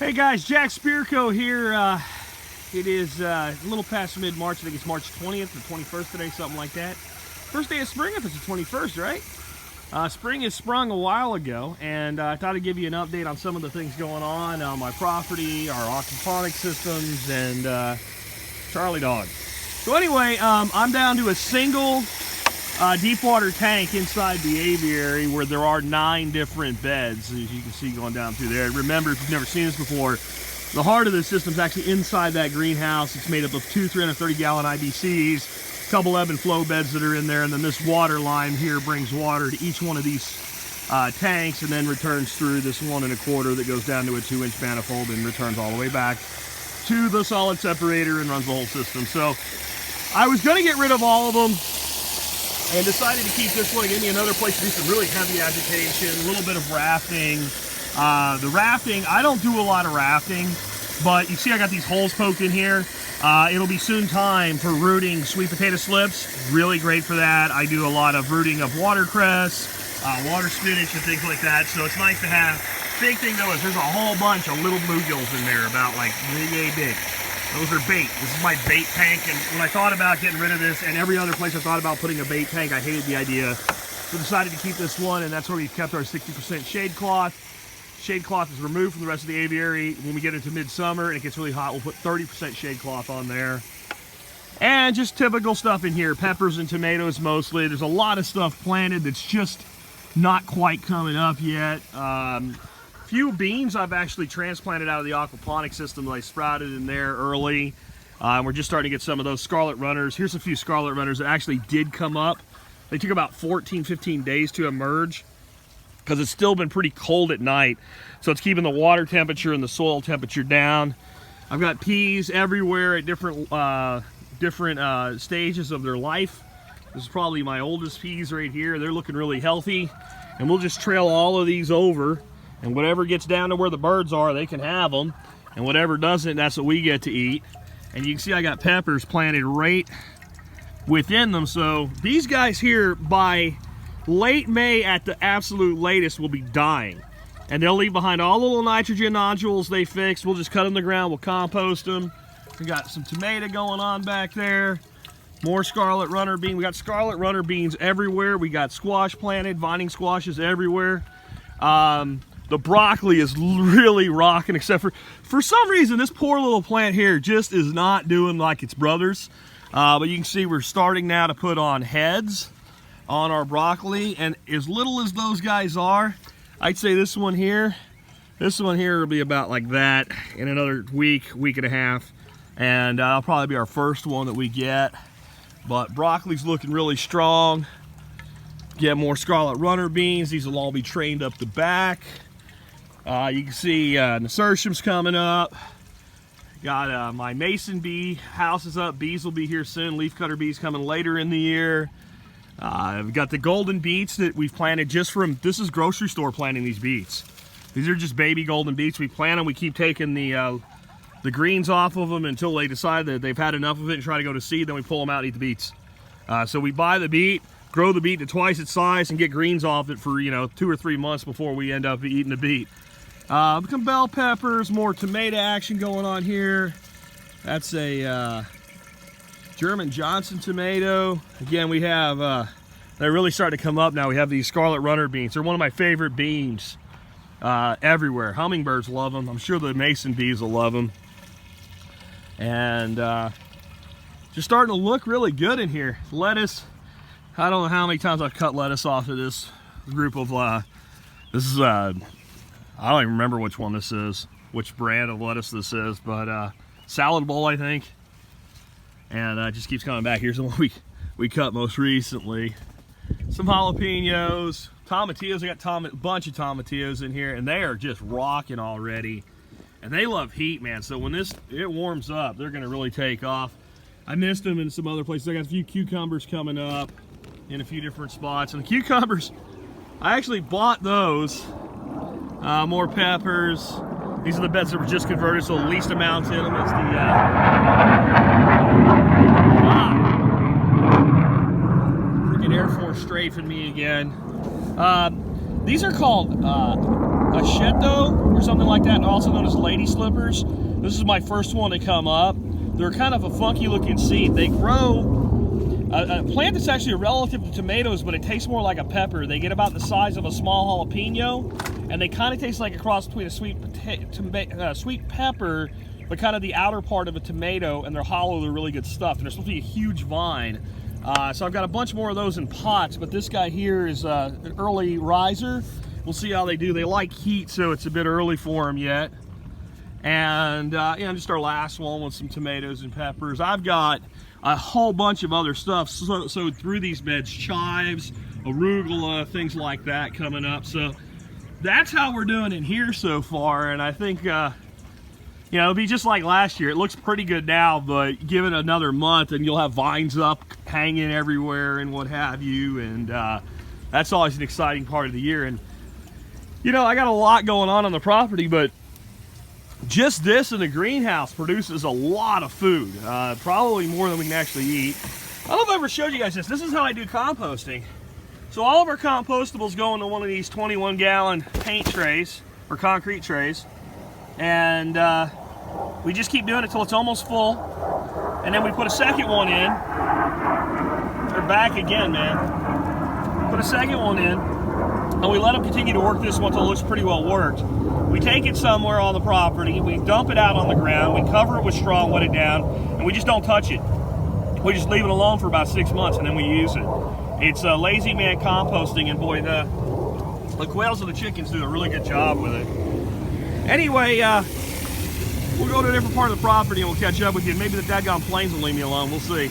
Hey guys, Jack Spirko here. It is a little past mid-March. I think it's March 20th or 21st today, something like that. First day of spring if it's the 21st, right? Spring has sprung a while ago, and I thought I'd give you an update on some of the things going on my property, our aquaponic systems, and Charlie Dog. So anyway, I'm down to a single deep water tank inside the aviary where there are 9 different beds, as you can see going down through there. Remember, if you've never seen this before, the heart of the system is actually inside that greenhouse. It's made up of 2 330-gallon IBCs, a couple ebb and flow beds that are in there, and then this water line here brings water to each one of these tanks and then returns through this 1 1/4 that goes down to a 2-inch manifold and returns all the way back to the solid separator and runs the whole system. So I was going to get rid of all of them and decided to keep this one and give me another place to do some really heavy agitation, a little bit of rafting. The rafting, I don't do a lot of rafting, but you see I got these holes poked in here. It'll be soon time for rooting sweet potato slips. Really great for that. I do a lot of rooting of watercress, water spinach and things like that, so it's nice to have. Big thing though is there's a whole bunch of little bluegills in there, about like yay big. Those are bait. This is my bait tank, and when I thought about getting rid of this and every other place I thought about putting a bait tank, I hated the idea. So decided to keep this one, and that's where we've kept our 60% shade cloth. Shade cloth is removed from the rest of the aviary. When we get into midsummer and it gets really hot, we'll put 30% shade cloth on there. And just typical stuff in here, peppers and tomatoes mostly. There's a lot of stuff planted that's just not quite coming up yet. Few beans I've actually transplanted out of the aquaponic system that I sprouted in there early. We're just starting to get some of those Scarlet runners. Here's a few Scarlet runners that actually did come up. They took about 14-15 days to emerge because it's still been pretty cold at night. So it's keeping the water temperature and the soil temperature down. I've got peas everywhere at different stages of their life. This is probably my oldest peas right here. They're looking really healthy. And we'll just trail all of these over. And whatever gets down to where the birds are, they can have them. And whatever doesn't, that's what we get to eat. And you can see I got peppers planted right within them. So these guys here, by late May at the absolute latest, will be dying. And they'll leave behind all the little nitrogen nodules they fixed. We'll just cut them in the ground. We'll compost them. We got some tomato going on back there. More Scarlet runner bean. We got Scarlet runner beans everywhere. We got squash planted, vining squashes everywhere. The broccoli is really rocking, except for some reason, this poor little plant here just is not doing like its brothers. But you can see we're starting now to put on heads on our broccoli. And as little as those guys are, I'd say this one here will be about like that in another week and a half. And that'll probably be our first one that we get. But broccoli's looking really strong. Get more Scarlet runner beans. These will all be trained up the back. You can see nasturtiums coming up. Got my mason bee house is up. Bees will be here soon. Leafcutter bees coming later in the year. I've got the golden beets that we've planted just from, this is grocery store planting these beets. These are just baby golden beets. We plant them, we keep taking the greens off of them until they decide that they've had enough of it and try to go to seed, then we pull them out and eat the beets. So we buy the beet, grow the beet to twice its size, and get greens off it for 2 or 3 months before we end up eating the beet. Some bell peppers, more tomato action going on here. That's a German Johnson tomato. Again, we have, they're really starting to come up now. We have these Scarlet runner beans. They're one of my favorite beans everywhere. Hummingbirds love them. I'm sure the mason bees will love them. And just starting to look really good in here. Lettuce. I don't know how many times I've cut lettuce off of this group of, this is, I don't even remember which one this is, which brand of lettuce this is, but salad bowl, I think. And it just keeps coming back. Here's the one we cut most recently. Some jalapenos, tomatillos. I got a bunch of tomatillos in here, and they are just rocking already. And they love heat, man. So when it warms up, they're gonna really take off. I missed them in some other places. I got a few cucumbers coming up in a few different spots. And the cucumbers, I actually bought those. More peppers. These are the beds that were just converted, so the least amount in them. It's the freaking Air Force strafing me again. These are called Ashetto or something like that, also known as lady slippers. This is my first one to come up. They're kind of a funky looking seed. They grow a plant that's actually a relative to tomatoes, but it tastes more like a pepper. They get about the size of a small jalapeno, and they kind of taste like a cross between a sweet pepper, but kind of the outer part of a tomato, and they're hollow. They're really good stuff, and they're supposed to be a huge vine. So I've got a bunch more of those in pots, but this guy here is an early riser. We'll see how they do. They like heat, so it's a bit early for them yet. And just our last one with some tomatoes and peppers. I've got a whole bunch of other stuff so through these beds, chives, arugula, things like that coming up. So that's how we're doing in here so far, and I think it'll be just like last year. It looks pretty good now, but give it another month and you'll have vines up hanging everywhere and what have you, and that's always an exciting part of the year. And I got a lot going on the property, but just this in the greenhouse produces a lot of food, probably more than we can actually eat. I don't know if I ever showed you guys this. This is how I do composting. So all of our compostables go into one of these 21-gallon paint trays, or concrete trays, and we just keep doing it till it's almost full, and then we put a second one in. They're back again, man. Put a second one in, and we let them continue to work this one until it looks pretty well worked. We take it somewhere on the property, we dump it out on the ground, we cover it with straw and wet it down, and we just don't touch it. We just leave it alone for about 6 months, and then we use it. It's a lazy man composting, and boy, the quails and the chickens do a really good job with it. Anyway, we'll go to a different part of the property and we'll catch up with you. Maybe the dadgone planes will leave me alone. We'll see.